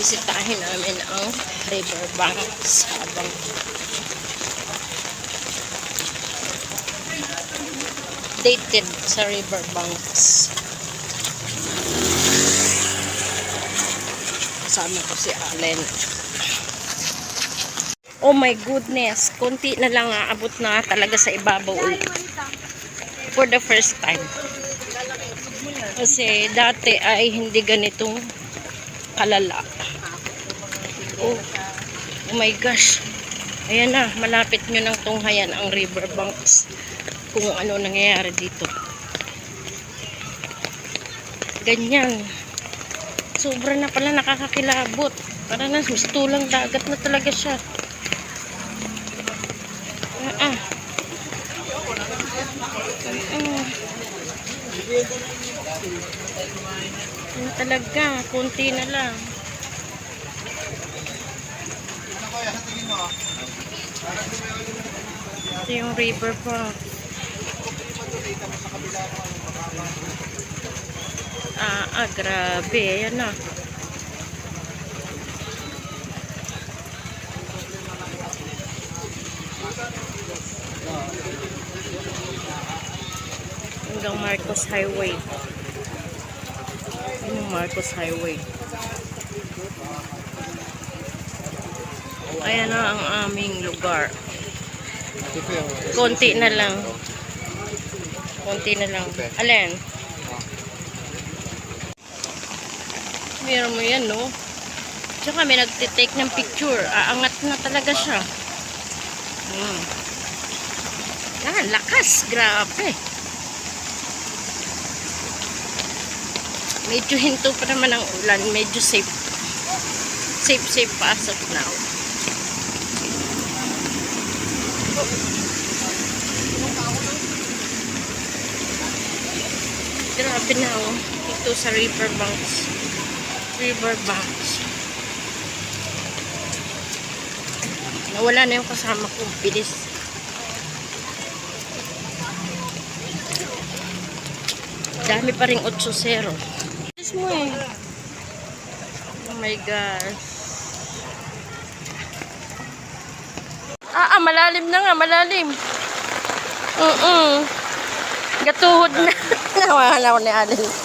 Bisitahin namin ang riverbanks habang dated sa riverbanks. Kasama ko si Allen. Oh my goodness, konti na lang aabot na talaga sa ibabaw for the first time. Kasi dati ay hindi ganitong kalala. Oh my gosh. Ayan na, malapit nyo ng tunghayan ang riverbanks. Kung ano nangyayari dito. Ganyan. Sobra na pala nakakakilabot. Para na mistulang dagat na talaga siya. Yan talaga, kunti na lang. Ito yung riverbank. Grabe. Ayan na. Hanggang Marcos Highway. Ano yung Marcos Highway? Ayan na ang aming lugar. Konti na lang. Konti na lang. Alin? Meron mo yan, no? Tsaka may nagtitake ng picture. Aangat na talaga siya. Yan, lakas. Grabe. Medyo hinto pa naman ang ulan. Medyo safe. Safe pa as of now. Grabe na, oh. Ito sa riverbanks. Nawala na yung kasama ko. Bilis. Dami pa rin 8-0. Bilis mo eh. Oh my gosh. Malalim na nga. Malalim. Gatuhod na. Nawala ko ni Allen.